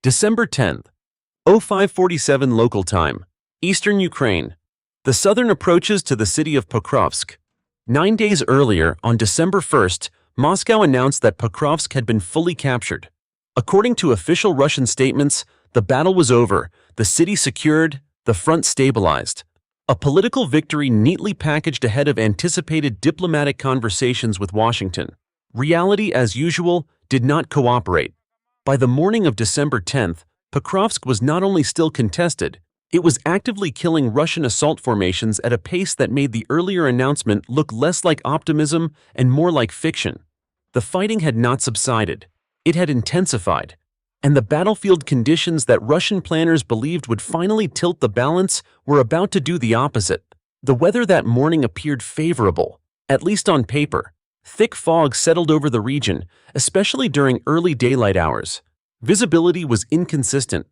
December 10th, 0547 local time, Eastern Ukraine. The southern approaches to the city of Pokrovsk. 9 days earlier, on December 1st, Moscow announced that Pokrovsk had been fully captured. According to official Russian statements, the battle was over, the city secured, the front stabilized. A political victory neatly packaged ahead of anticipated diplomatic conversations with Washington. Reality, as usual, did not cooperate. By the morning of December 10th, Pokrovsk was not only still contested, it was actively killing Russian assault formations at a pace that made the earlier announcement look less like optimism and more like fiction. The fighting had not subsided. It had intensified. And the battlefield conditions that Russian planners believed would finally tilt the balance were about to do the opposite. The weather that morning appeared favorable, at least on paper. Thick fog settled over the region, especially during early daylight hours. Visibility was inconsistent.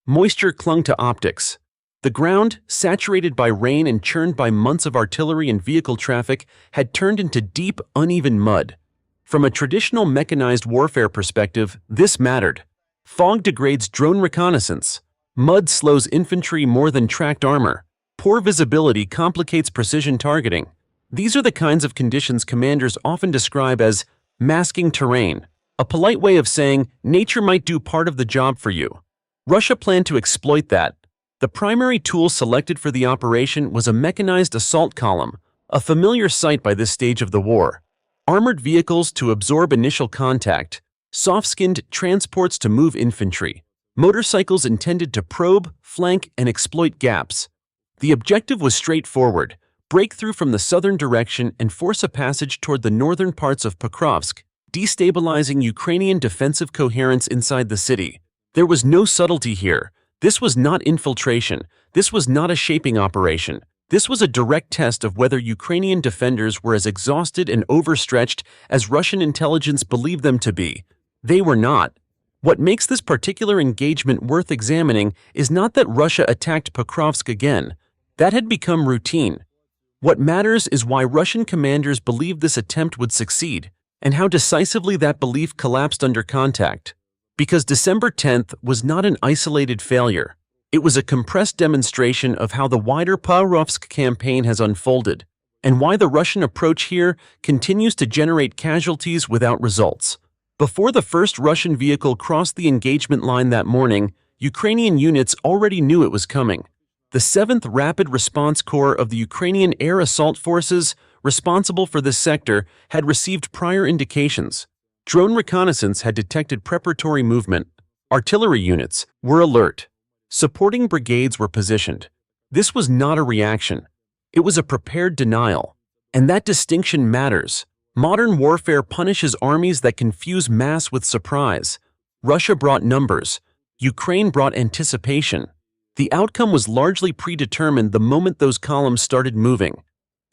Moisture clung to optics. The ground, saturated by rain and churned by months of artillery and vehicle traffic, had turned into deep, uneven mud. From a traditional mechanized warfare perspective, this mattered. Fog degrades drone reconnaissance. Mud slows infantry more than tracked armor. Poor visibility complicates precision targeting. These are the kinds of conditions commanders often describe as masking terrain, a polite way of saying nature might do part of the job for you. Russia planned to exploit that. The primary tool selected for the operation was a mechanized assault column, a familiar sight by this stage of the war. Armored vehicles to absorb initial contact, soft-skinned transports to move infantry, motorcycles intended to probe, flank, and exploit gaps. The objective was straightforward: break through from the southern direction and force a passage toward the northern parts of Pokrovsk, destabilizing Ukrainian defensive coherence inside the city. There was no subtlety here. This was not infiltration. This was not a shaping operation. This was a direct test of whether Ukrainian defenders were as exhausted and overstretched as Russian intelligence believed them to be. They were not. What makes this particular engagement worth examining is not that Russia attacked Pokrovsk again. That had become routine. What matters is why Russian commanders believed this attempt would succeed, and how decisively that belief collapsed under contact. Because December 10th was not an isolated failure. It was a compressed demonstration of how the wider Pokrovsk campaign has unfolded, and why the Russian approach here continues to generate casualties without results. Before the first Russian vehicle crossed the engagement line that morning, Ukrainian units already knew it was coming. The 7th Rapid Response Corps of the Ukrainian Air Assault Forces, responsible for this sector, had received prior indications. Drone reconnaissance had detected preparatory movement. Artillery units were alert. Supporting brigades were positioned. This was not a reaction. It was a prepared denial. And that distinction matters. Modern warfare punishes armies that confuse mass with surprise. Russia brought numbers. Ukraine brought anticipation. The outcome was largely predetermined the moment those columns started moving.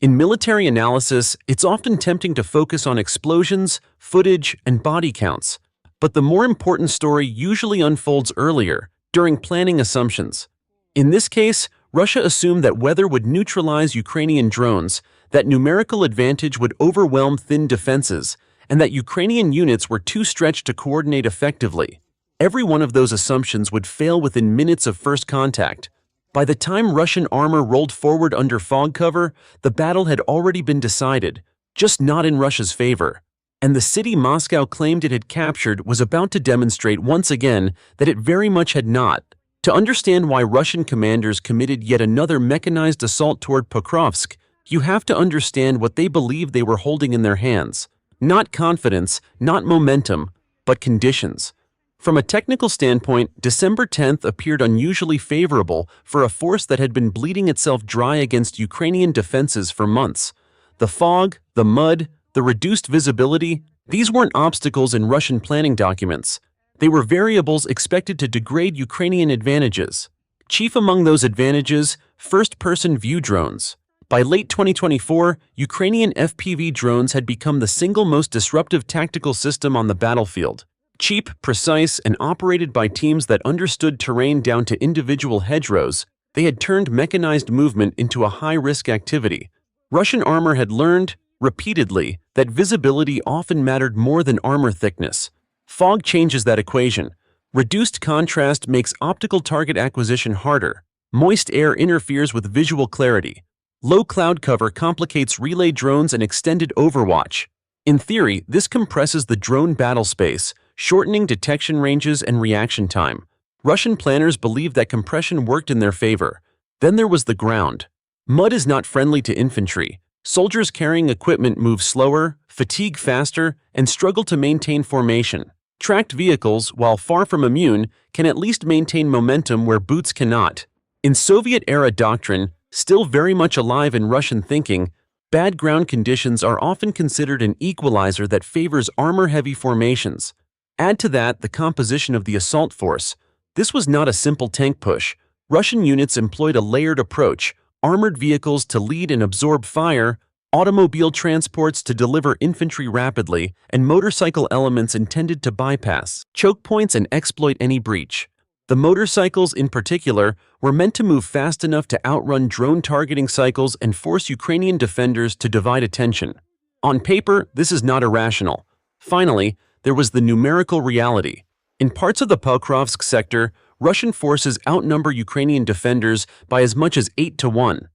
In military analysis, it's often tempting to focus on explosions, footage, and body counts. But the more important story usually unfolds earlier, during planning assumptions. In this case, Russia assumed that weather would neutralize Ukrainian drones, that numerical advantage would overwhelm thin defenses, and that Ukrainian units were too stretched to coordinate effectively. Every one of those assumptions would fail within minutes of first contact. By the time Russian armor rolled forward under fog cover, the battle had already been decided, just not in Russia's favor. And the city Moscow claimed it had captured was about to demonstrate once again that it very much had not. To understand why Russian commanders committed yet another mechanized assault toward Pokrovsk, you have to understand what they believed they were holding in their hands. Not confidence, not momentum, but conditions. From a technical standpoint, December 10th appeared unusually favorable for a force that had been bleeding itself dry against Ukrainian defenses for months. The fog, the mud, the reduced visibility, these weren't obstacles in Russian planning documents. They were variables expected to degrade Ukrainian advantages. Chief among those advantages, first-person view drones. By late 2024, Ukrainian FPV drones had become the single most disruptive tactical system on the battlefield. Cheap, precise, and operated by teams that understood terrain down to individual hedgerows, they had turned mechanized movement into a high-risk activity. Russian armor had learned, repeatedly, that visibility often mattered more than armor thickness. Fog changes that equation. Reduced contrast makes optical target acquisition harder. Moist air interferes with visual clarity. Low cloud cover complicates relay drones and extended overwatch. In theory, this compresses the drone battle space, shortening detection ranges and reaction time. Russian planners believed that compression worked in their favor. Then there was the ground. Mud is not friendly to infantry. Soldiers carrying equipment move slower, fatigue faster, and struggle to maintain formation. Tracked vehicles, while far from immune, can at least maintain momentum where boots cannot. In Soviet-era doctrine, still very much alive in Russian thinking, bad ground conditions are often considered an equalizer that favors armor-heavy formations. Add to that the composition of the assault force. This was not a simple tank push. Russian units employed a layered approach, armored vehicles to lead and absorb fire, automobile transports to deliver infantry rapidly, and motorcycle elements intended to bypass choke points and exploit any breach. The motorcycles, in particular, were meant to move fast enough to outrun drone targeting cycles and force Ukrainian defenders to divide attention. On paper, this is not irrational. Finally, there was the numerical reality. In parts of the Pokrovsk sector, Russian forces outnumber Ukrainian defenders by as much as 8-1.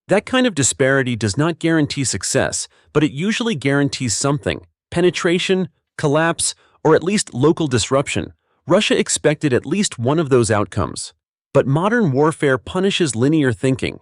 That kind of disparity does not guarantee success, but it usually guarantees something: penetration, collapse, or at least local disruption. Russia expected at least one of those outcomes. But modern warfare punishes linear thinking.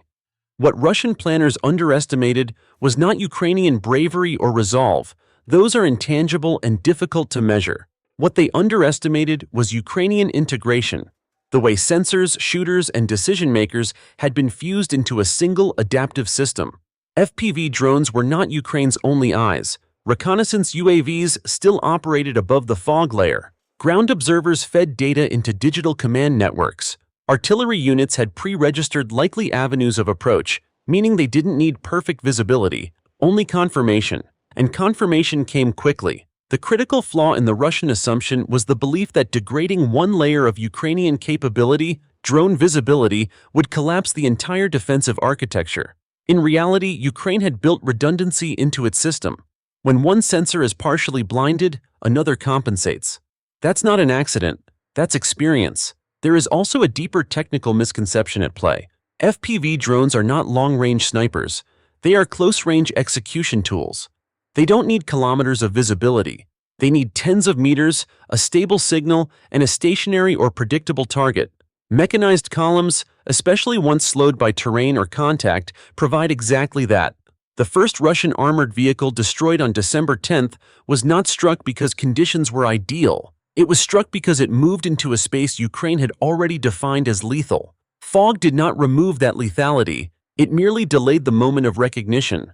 What Russian planners underestimated was not Ukrainian bravery or resolve. Those are intangible and difficult to measure. What they underestimated was Ukrainian integration. The way sensors, shooters, and decision-makers had been fused into a single adaptive system. FPV drones were not Ukraine's only eyes. Reconnaissance UAVs still operated above the fog layer. Ground observers fed data into digital command networks. Artillery units had pre-registered likely avenues of approach, meaning they didn't need perfect visibility, only confirmation. And confirmation came quickly. The critical flaw in the Russian assumption was the belief that degrading one layer of Ukrainian capability, drone visibility, would collapse the entire defensive architecture. In reality, Ukraine had built redundancy into its system. When one sensor is partially blinded, another compensates. That's not an accident, that's experience. There is also a deeper technical misconception at play. FPV drones are not long-range snipers. They are close-range execution tools. They don't need kilometers of visibility. They need tens of meters, a stable signal, and a stationary or predictable target. Mechanized columns, especially once slowed by terrain or contact, provide exactly that. The first Russian armored vehicle destroyed on December 10th was not struck because conditions were ideal. It was struck because it moved into a space Ukraine had already defined as lethal. Fog did not remove that lethality. It merely delayed the moment of recognition.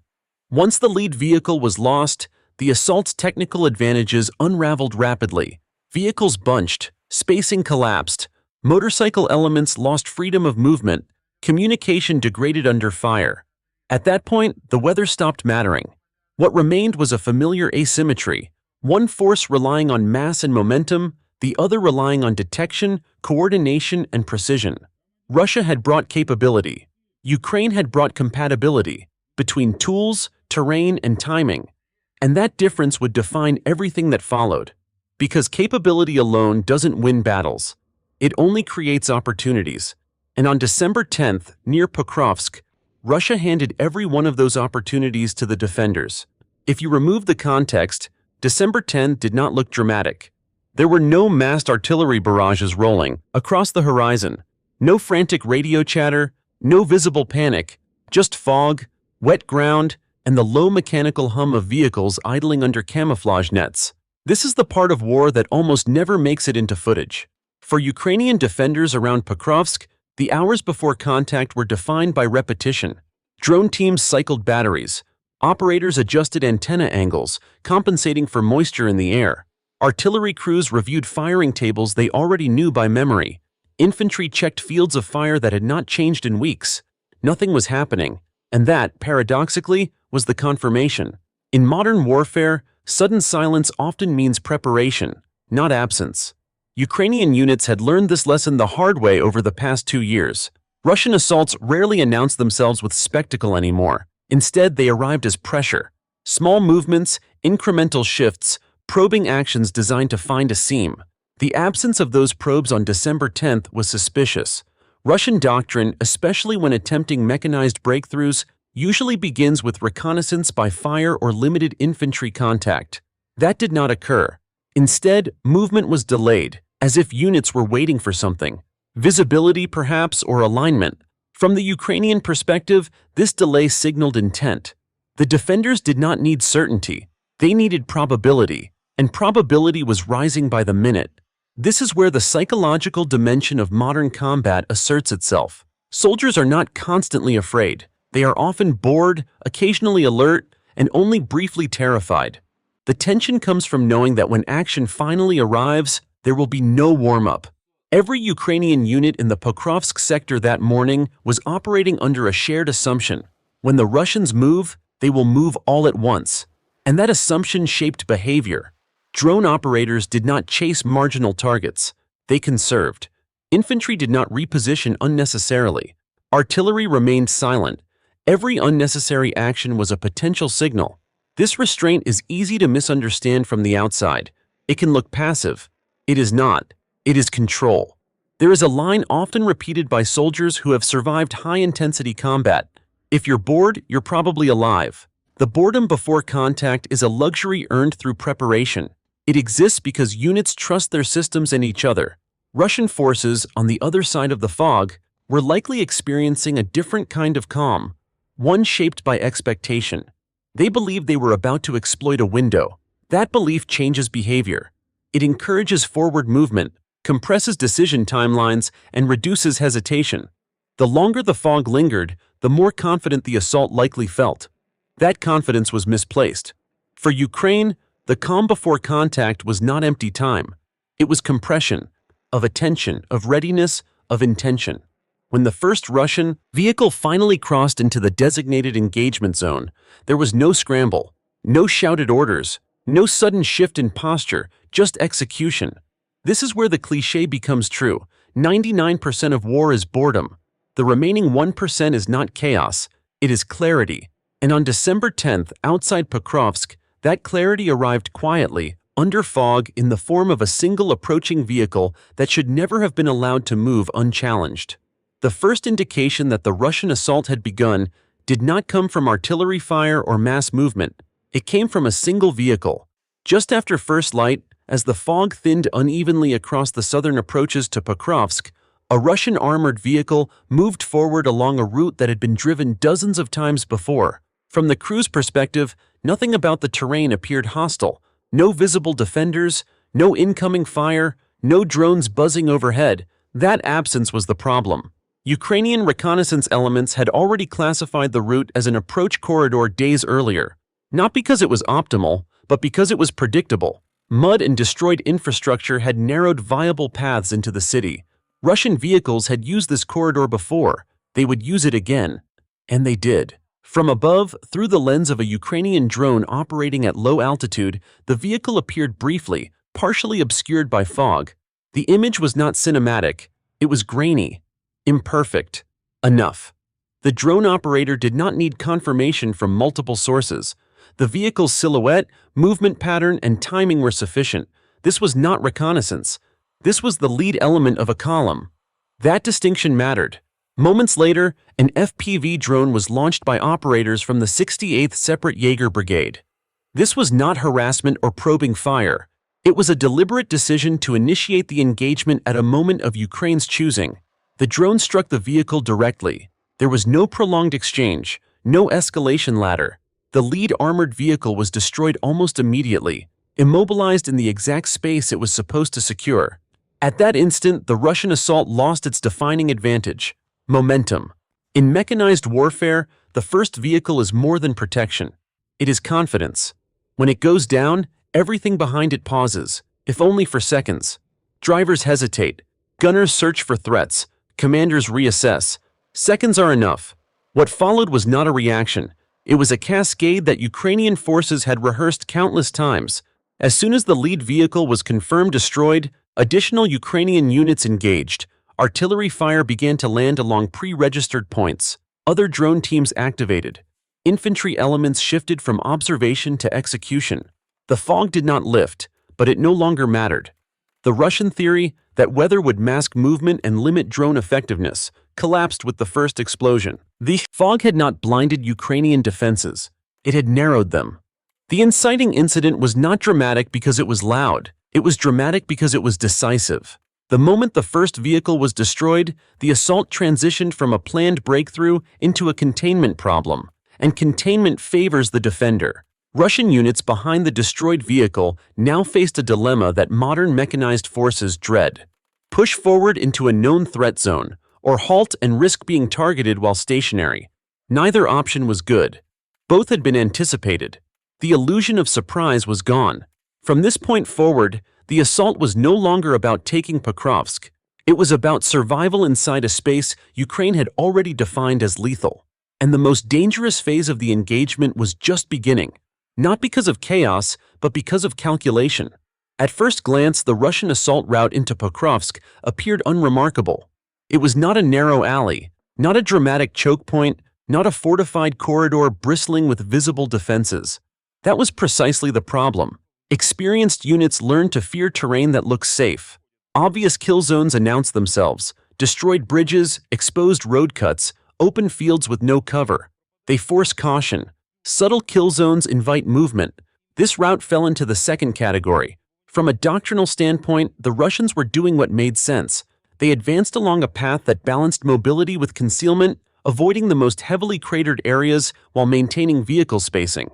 Once the lead vehicle was lost, the assault's technical advantages unraveled rapidly. Vehicles bunched, spacing collapsed, motorcycle elements lost freedom of movement, communication degraded under fire. At that point, the weather stopped mattering. What remained was a familiar asymmetry, one force relying on mass and momentum, the other relying on detection, coordination, and precision. Russia had brought capability. Ukraine had brought compatibility between tools, terrain, and timing. And that difference would define everything that followed. Because capability alone doesn't win battles. It only creates opportunities. And on December 10th, near Pokrovsk, Russia handed every one of those opportunities to the defenders. If you remove the context, December 10th did not look dramatic. There were no massed artillery barrages rolling across the horizon, no frantic radio chatter, no visible panic, just fog, wet ground, and the low mechanical hum of vehicles idling under camouflage nets. This is the part of war that almost never makes it into footage. For Ukrainian defenders around Pokrovsk, the hours before contact were defined by repetition. Drone teams cycled batteries. Operators adjusted antenna angles, compensating for moisture in the air. Artillery crews reviewed firing tables they already knew by memory. Infantry checked fields of fire that had not changed in weeks. Nothing was happening. And that, paradoxically, was the confirmation. In modern warfare, sudden silence often means preparation, not absence. Ukrainian units had learned this lesson the hard way over the past 2 years. Russian assaults rarely announced themselves with spectacle anymore. Instead, they arrived as pressure. Small movements, incremental shifts, probing actions designed to find a seam. The absence of those probes on December 10th was suspicious. Russian doctrine, especially when attempting mechanized breakthroughs, usually begins with reconnaissance by fire or limited infantry contact. That did not occur. Instead, movement was delayed, as if units were waiting for something. Visibility, perhaps, or alignment. From the Ukrainian perspective, this delay signaled intent. The defenders did not need certainty. They needed probability, and probability was rising by the minute. This is where the psychological dimension of modern combat asserts itself. Soldiers are not constantly afraid. They are often bored, occasionally alert, and only briefly terrified. The tension comes from knowing that when action finally arrives, there will be no warm-up. Every Ukrainian unit in the Pokrovsk sector that morning was operating under a shared assumption. When the Russians move, they will move all at once. And that assumption shaped behavior. Drone operators did not chase marginal targets. They conserved. Infantry did not reposition unnecessarily. Artillery remained silent. Every unnecessary action was a potential signal. This restraint is easy to misunderstand from the outside. It can look passive. It is not. It is control. There is a line often repeated by soldiers who have survived high-intensity combat. If you're bored, you're probably alive. The boredom before contact is a luxury earned through preparation. It exists because units trust their systems and each other. Russian forces, on the other side of the fog, were likely experiencing a different kind of calm, one shaped by expectation. They believed they were about to exploit a window. That belief changes behavior. It encourages forward movement, compresses decision timelines, and reduces hesitation. The longer the fog lingered, the more confident the assault likely felt. That confidence was misplaced. For Ukraine, the calm before contact was not empty time. It was compression, of attention, of readiness, of intention. When the first Russian vehicle finally crossed into the designated engagement zone, there was no scramble, no shouted orders, no sudden shift in posture, just execution. This is where the cliché becomes true. 99% of war is boredom. The remaining 1% is not chaos, it is clarity. And on December 10th, outside Pokrovsk, that clarity arrived quietly, under fog, in the form of a single approaching vehicle that should never have been allowed to move unchallenged. The first indication that the Russian assault had begun did not come from artillery fire or mass movement. It came from a single vehicle. Just after first light, as the fog thinned unevenly across the southern approaches to Pokrovsk, a Russian armored vehicle moved forward along a route that had been driven dozens of times before. From the crew's perspective, nothing about the terrain appeared hostile. No visible defenders, no incoming fire, no drones buzzing overhead. That absence was the problem. Ukrainian reconnaissance elements had already classified the route as an approach corridor days earlier. Not because it was optimal, but because it was predictable. Mud and destroyed infrastructure had narrowed viable paths into the city. Russian vehicles had used this corridor before. They would use it again. And they did. From above, through the lens of a Ukrainian drone operating at low altitude, the vehicle appeared briefly, partially obscured by fog. The image was not cinematic. It was grainy, imperfect. Enough. The drone operator did not need confirmation from multiple sources. The vehicle's silhouette, movement pattern, and timing were sufficient. This was not reconnaissance. This was the lead element of a column. That distinction mattered. Moments later, an FPV drone was launched by operators from the 68th Separate Jaeger Brigade. This was not harassment or probing fire. It was a deliberate decision to initiate the engagement at a moment of Ukraine's choosing. The drone struck the vehicle directly. There was no prolonged exchange, no escalation ladder. The lead armored vehicle was destroyed almost immediately, immobilized in the exact space it was supposed to secure. At that instant, the Russian assault lost its defining advantage. Momentum. In mechanized warfare, the first vehicle is more than protection. It is confidence. When it goes down, everything behind it pauses, if only for seconds. Drivers hesitate. Gunners search for threats. Commanders reassess. Seconds are enough. What followed was not a reaction. It was a cascade that Ukrainian forces had rehearsed countless times. As soon as the lead vehicle was confirmed destroyed, additional Ukrainian units engaged. Artillery fire began to land along pre-registered points. Other drone teams activated. Infantry elements shifted from observation to execution. The fog did not lift, but it no longer mattered. The Russian theory that weather would mask movement and limit drone effectiveness collapsed with the first explosion. The fog had not blinded Ukrainian defenses. It had narrowed them. The inciting incident was not dramatic because it was loud. It was dramatic because it was decisive. The moment the first vehicle was destroyed, the assault transitioned from a planned breakthrough into a containment problem, and containment favors the defender. Russian units behind the destroyed vehicle now faced a dilemma that modern mechanized forces dread: push forward into a known threat zone, or halt and risk being targeted while stationary. Neither option was good. Both had been anticipated. The illusion of surprise was gone. From this point forward, the assault was no longer about taking Pokrovsk. It was about survival inside a space Ukraine had already defined as lethal. And the most dangerous phase of the engagement was just beginning. Not because of chaos, but because of calculation. At first glance, the Russian assault route into Pokrovsk appeared unremarkable. It was not a narrow alley, not a dramatic choke point, not a fortified corridor bristling with visible defenses. That was precisely the problem. Experienced units learned to fear terrain that looks safe. Obvious kill zones announced themselves: destroyed bridges, exposed road cuts, open fields with no cover. They force caution. Subtle kill zones invite movement. This route fell into the second category. From a doctrinal standpoint, the Russians were doing what made sense. They advanced along a path that balanced mobility with concealment, avoiding the most heavily cratered areas while maintaining vehicle spacing.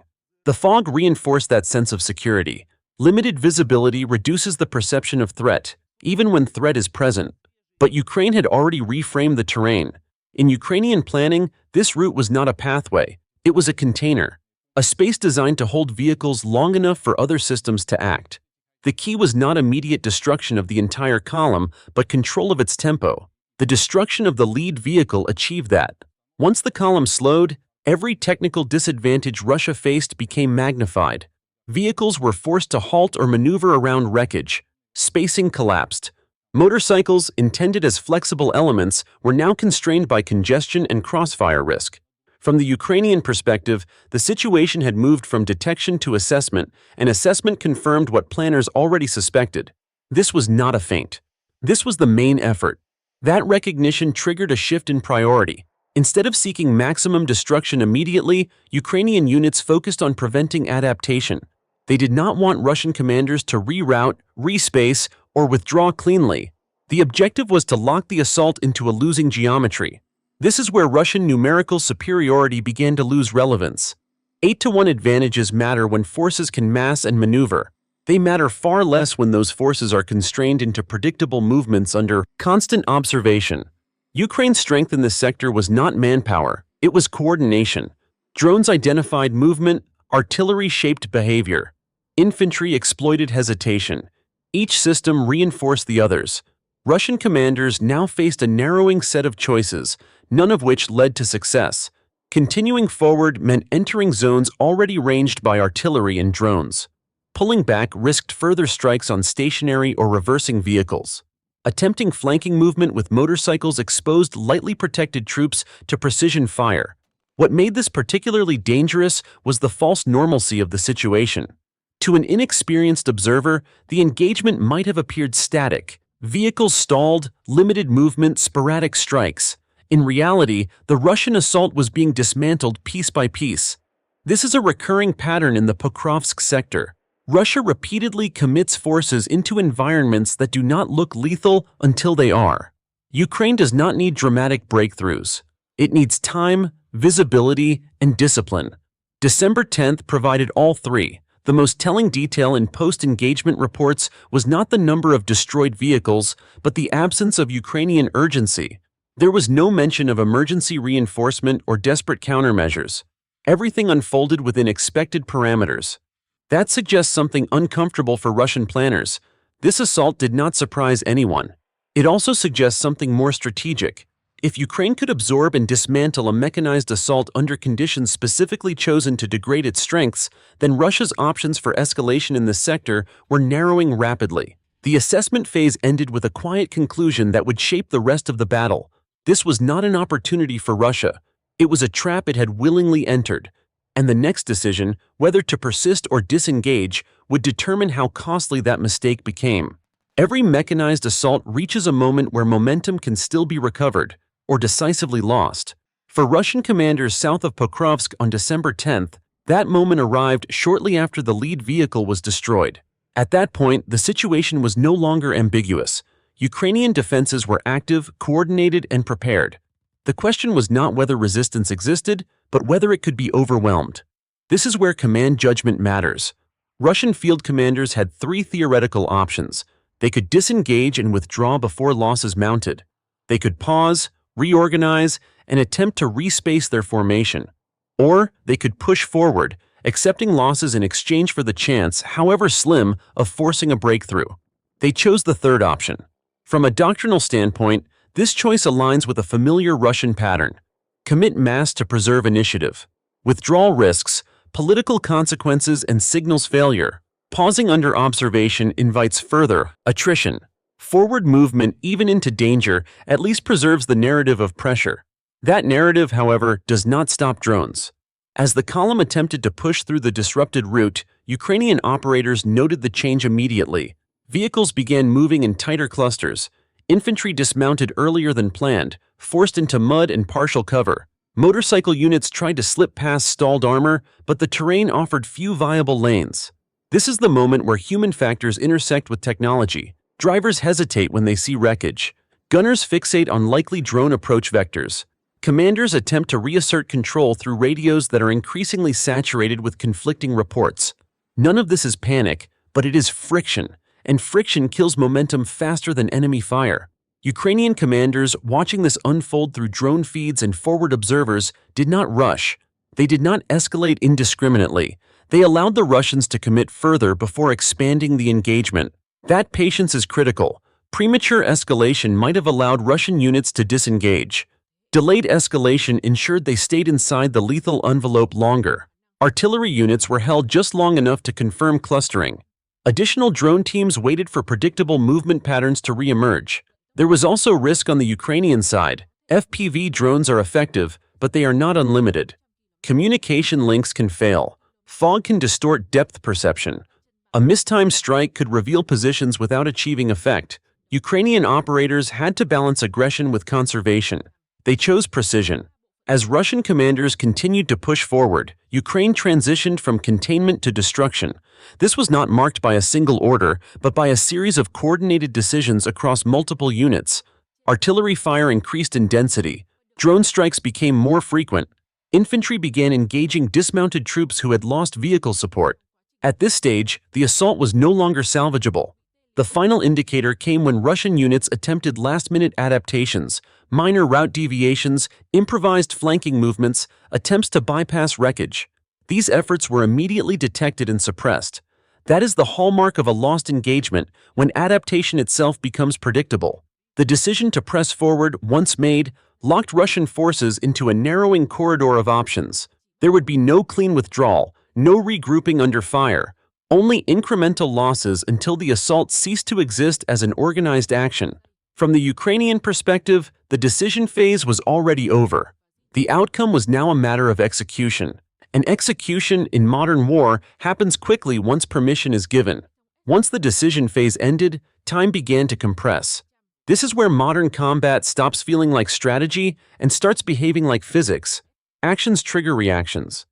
The fog reinforced that sense of security. Limited visibility reduces the perception of threat, even when threat is present. But Ukraine had already reframed the terrain. In Ukrainian planning, this route was not a pathway. It was a container, a space designed to hold vehicles long enough for other systems to act. The key was not immediate destruction of the entire column, but control of its tempo. The destruction of the lead vehicle achieved that. Once the column slowed, every technical disadvantage Russia faced became magnified. Vehicles were forced to halt or maneuver around wreckage. Spacing collapsed. Motorcycles, intended as flexible elements, were now constrained by congestion and crossfire risk. From the Ukrainian perspective, the situation had moved from detection to assessment, and assessment confirmed what planners already suspected. This was not a feint. This was the main effort. That recognition triggered a shift in priority. Instead of seeking maximum destruction immediately, Ukrainian units focused on preventing adaptation. They did not want Russian commanders to reroute, respace, or withdraw cleanly. The objective was to lock the assault into a losing geometry. This is where Russian numerical superiority began to lose relevance. 8-to-1 advantages matter when forces can mass and maneuver. They matter far less when those forces are constrained into predictable movements under constant observation. Ukraine's strength in this sector was not manpower, it was coordination. Drones identified movement, artillery shaped behavior. Infantry exploited hesitation. Each system reinforced the others. Russian commanders now faced a narrowing set of choices, none of which led to success. Continuing forward meant entering zones already ranged by artillery and drones. Pulling back risked further strikes on stationary or reversing vehicles. Attempting flanking movement with motorcycles exposed lightly protected troops to precision fire. What made this particularly dangerous was the false normalcy of the situation. To an inexperienced observer, the engagement might have appeared static. Vehicles stalled, limited movement, sporadic strikes. In reality, the Russian assault was being dismantled piece by piece. This is a recurring pattern in the Pokrovsk sector. Russia repeatedly commits forces into environments that do not look lethal until they are. Ukraine does not need dramatic breakthroughs. It needs time, visibility, and discipline. December 10th provided all three. The most telling detail in post-engagement reports was not the number of destroyed vehicles, but the absence of Ukrainian urgency. There was no mention of emergency reinforcement or desperate countermeasures. Everything unfolded within expected parameters. That suggests something uncomfortable for Russian planners. This assault did not surprise anyone. It also suggests something more strategic. If Ukraine could absorb and dismantle a mechanized assault under conditions specifically chosen to degrade its strengths, then Russia's options for escalation in the sector were narrowing rapidly. The assessment phase ended with a quiet conclusion that would shape the rest of the battle. This was not an opportunity for Russia. It was a trap it had willingly entered. And the next decision, whether to persist or disengage, would determine how costly that mistake became. Every mechanized assault reaches a moment where momentum can still be recovered or decisively lost. For Russian commanders south of Pokrovsk on December 10th, that moment arrived shortly after the lead vehicle was destroyed. At that point, the situation was no longer ambiguous. Ukrainian defenses were active, coordinated, and prepared. The question was not whether resistance existed, but whether it could be overwhelmed. This is where command judgment matters. Russian field commanders had three theoretical options. They could disengage and withdraw before losses mounted. They could pause, reorganize, and attempt to respace their formation. Or they could push forward, accepting losses in exchange for the chance, however slim, of forcing a breakthrough. They chose the third option. From a doctrinal standpoint, this choice aligns with a familiar Russian pattern. Commit mass to preserve initiative. Withdrawal risks, political consequences, and signals failure. Pausing under observation invites further attrition. Forward movement, even into danger, at least preserves the narrative of pressure. That narrative, however, does not stop drones. As the column attempted to push through the disrupted route, Ukrainian operators noted the change immediately. Vehicles began moving in tighter clusters. Infantry dismounted earlier than planned, forced into mud and partial cover. Motorcycle units tried to slip past stalled armor, but the terrain offered few viable lanes. This is the moment where human factors intersect with technology. Drivers hesitate when they see wreckage. Gunners fixate on likely drone approach vectors. Commanders attempt to reassert control through radios that are increasingly saturated with conflicting reports. None of this is panic, but it is friction, and friction kills momentum faster than enemy fire. Ukrainian commanders, watching this unfold through drone feeds and forward observers, did not rush. They did not escalate indiscriminately. They allowed the Russians to commit further before expanding the engagement. That patience is critical. Premature escalation might have allowed Russian units to disengage. Delayed escalation ensured they stayed inside the lethal envelope longer. Artillery units were held just long enough to confirm clustering. Additional drone teams waited for predictable movement patterns to re-emerge. There was also risk on the Ukrainian side. FPV drones are effective, but they are not unlimited. Communication links can fail. Fog can distort depth perception. A mistimed strike could reveal positions without achieving effect. Ukrainian operators had to balance aggression with conservation. They chose precision. As Russian commanders continued to push forward, Ukraine transitioned from containment to destruction. This was not marked by a single order, but by a series of coordinated decisions across multiple units. Artillery fire increased in density. Drone strikes became more frequent. Infantry began engaging dismounted troops who had lost vehicle support. At this stage, the assault was no longer salvageable. The final indicator came when Russian units attempted last-minute adaptations, minor route deviations, improvised flanking movements, attempts to bypass wreckage. These efforts were immediately detected and suppressed. That is the hallmark of a lost engagement, when adaptation itself becomes predictable. The decision to press forward, once made, locked Russian forces into a narrowing corridor of options. There would be no clean withdrawal, no regrouping under fire, only incremental losses until the assault ceased to exist as an organized action. From the Ukrainian perspective, the decision phase was already over. The outcome was now a matter of execution. And execution in modern war happens quickly once permission is given. Once the decision phase ended, time began to compress. This is where modern combat stops feeling like strategy and starts behaving like physics. Actions trigger reactions.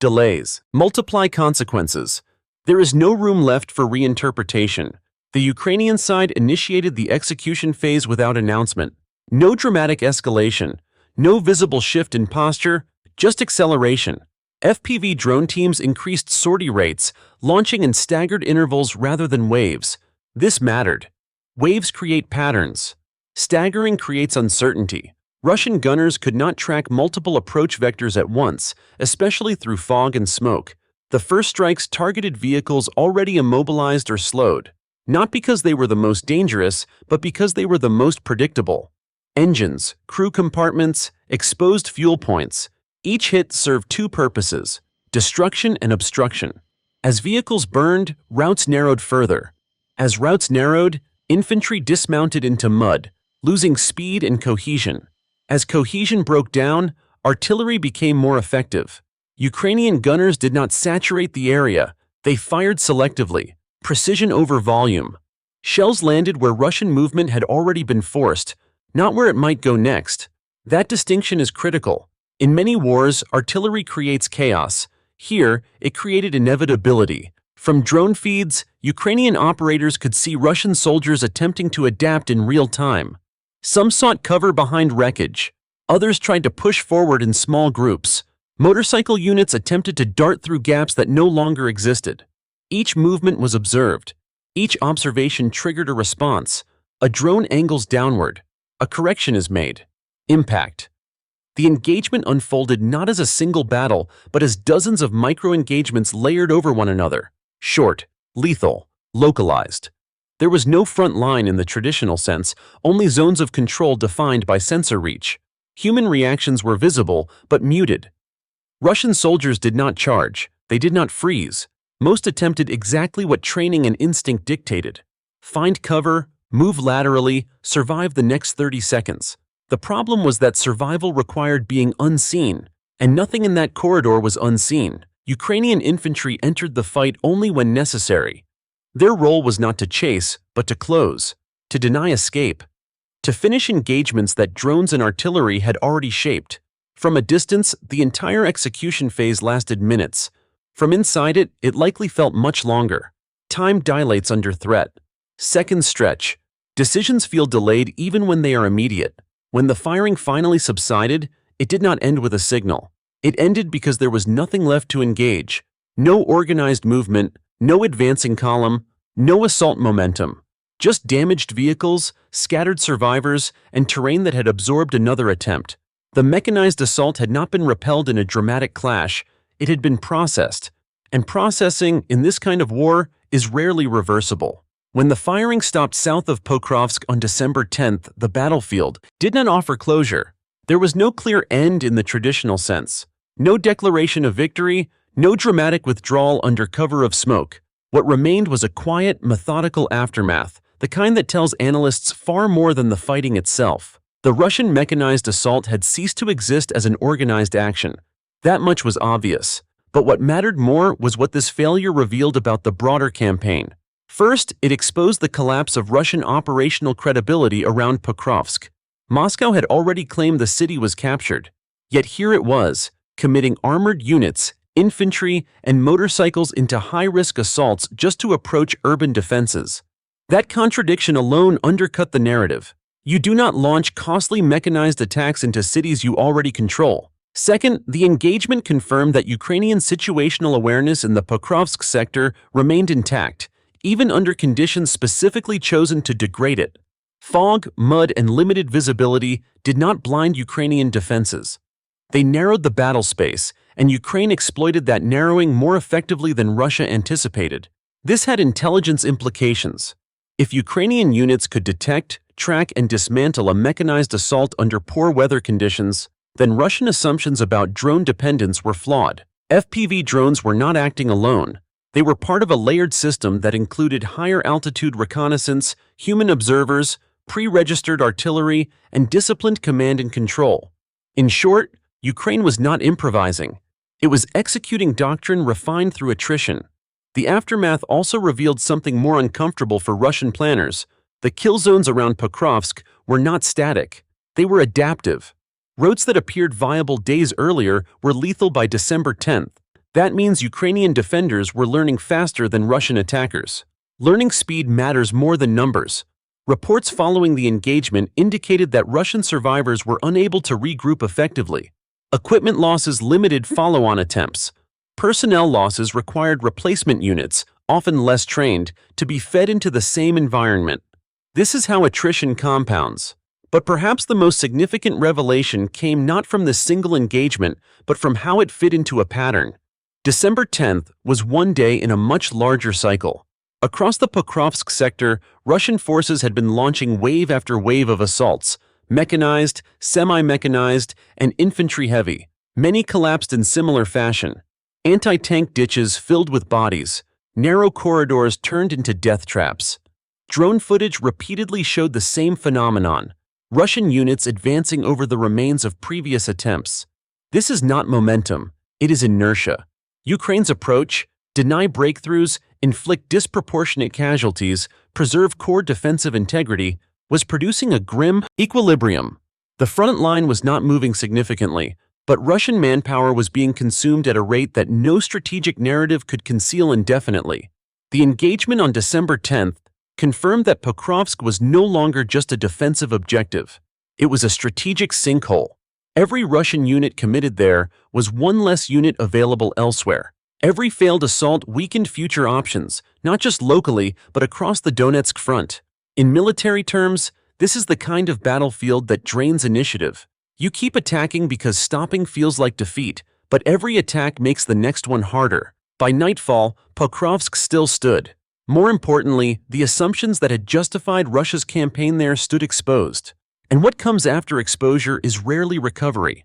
Delays multiply consequences. There is no room left for reinterpretation. The Ukrainian side initiated the execution phase without announcement. No dramatic escalation, no visible shift in posture, just acceleration. FPV drone teams increased sortie rates, launching in staggered intervals rather than waves. This mattered. Waves create patterns. Staggering creates uncertainty. Russian gunners could not track multiple approach vectors at once, especially through fog and smoke. The first strikes targeted vehicles already immobilized or slowed, not because they were the most dangerous, but because they were the most predictable. Engines, crew compartments, exposed fuel points. Each hit served two purposes: destruction and obstruction. As vehicles burned, routes narrowed further. As routes narrowed, infantry dismounted into mud, losing speed and cohesion. As cohesion broke down, artillery became more effective. Ukrainian gunners did not saturate the area, they fired selectively, precision over volume. Shells landed where Russian movement had already been forced, not where it might go next. That distinction is critical. In many wars, artillery creates chaos. Here, it created inevitability. From drone feeds, Ukrainian operators could see Russian soldiers attempting to adapt in real time. Some sought cover behind wreckage. Others tried to push forward in small groups. Motorcycle units attempted to dart through gaps that no longer existed. Each movement was observed. Each observation triggered a response. A drone angles downward. A correction is made. Impact. The engagement unfolded not as a single battle, but as dozens of micro-engagements layered over one another. Short, lethal, localized. There was no front line in the traditional sense, only zones of control defined by sensor reach. Human reactions were visible, but muted. Russian soldiers did not charge. They did not freeze. Most attempted exactly what training and instinct dictated. Find cover, move laterally, survive the next 30 seconds. The problem was that survival required being unseen, and nothing in that corridor was unseen. Ukrainian infantry entered the fight only when necessary. Their role was not to chase, but to close, to deny escape, to finish engagements that drones and artillery had already shaped. From a distance, the entire execution phase lasted minutes. From inside it, it likely felt much longer. Time dilates under threat. Seconds stretch. Decisions feel delayed even when they are immediate. When the firing finally subsided, it did not end with a signal. It ended because there was nothing left to engage. No organized movement, no advancing column, no assault momentum. Just damaged vehicles, scattered survivors, and terrain that had absorbed another attempt. The mechanized assault had not been repelled in a dramatic clash. It had been processed. And processing, in this kind of war, is rarely reversible. When the firing stopped south of Pokrovsk on December 10th, the battlefield did not offer closure. There was no clear end in the traditional sense. No declaration of victory, no dramatic withdrawal under cover of smoke. What remained was a quiet, methodical aftermath, the kind that tells analysts far more than the fighting itself. The Russian mechanized assault had ceased to exist as an organized action. That much was obvious. But what mattered more was what this failure revealed about the broader campaign. First, it exposed the collapse of Russian operational credibility around Pokrovsk. Moscow had already claimed the city was captured. Yet here it was, committing armored units, infantry, and motorcycles into high-risk assaults just to approach urban defenses. That contradiction alone undercut the narrative. You do not launch costly mechanized attacks into cities you already control. Second, the engagement confirmed that Ukrainian situational awareness in the Pokrovsk sector remained intact, even under conditions specifically chosen to degrade it. Fog, mud, and limited visibility did not blind Ukrainian defenses. They narrowed the battle space, and Ukraine exploited that narrowing more effectively than Russia anticipated. This had intelligence implications. If Ukrainian units could detect, track, and dismantle a mechanized assault under poor weather conditions, then Russian assumptions about drone dependence were flawed. FPV drones were not acting alone. They were part of a layered system that included higher altitude reconnaissance, human observers, pre-registered artillery, and disciplined command and control. In short, Ukraine was not improvising. It was executing doctrine refined through attrition. The aftermath also revealed something more uncomfortable for Russian planners. The kill zones around Pokrovsk were not static. They were adaptive. Routes that appeared viable days earlier were lethal by December 10th. That means Ukrainian defenders were learning faster than Russian attackers. Learning speed matters more than numbers. Reports following the engagement indicated that Russian survivors were unable to regroup effectively. Equipment losses limited follow-on attempts. Personnel losses required replacement units, often less trained, to be fed into the same environment. This is how attrition compounds. But perhaps the most significant revelation came not from this single engagement, but from how it fit into a pattern. December 10th was one day in a much larger cycle. Across the Pokrovsk sector, Russian forces had been launching wave after wave of assaults, mechanized, semi-mechanized, and infantry-heavy. Many collapsed in similar fashion. Anti-tank ditches filled with bodies. Narrow corridors turned into death traps. Drone footage repeatedly showed the same phenomenon. Russian units advancing over the remains of previous attempts. This is not momentum, it is inertia. Ukraine's approach, deny breakthroughs, inflict disproportionate casualties, preserve core defensive integrity, was producing a grim equilibrium. The front line was not moving significantly, but Russian manpower was being consumed at a rate that no strategic narrative could conceal indefinitely. The engagement on December 10th confirmed that Pokrovsk was no longer just a defensive objective. It was a strategic sinkhole. Every Russian unit committed there was one less unit available elsewhere. Every failed assault weakened future options, not just locally, but across the Donetsk front. In military terms, this is the kind of battlefield that drains initiative. You keep attacking because stopping feels like defeat, but every attack makes the next one harder. By nightfall, Pokrovsk still stood. More importantly, the assumptions that had justified Russia's campaign there stood exposed. And what comes after exposure is rarely recovery.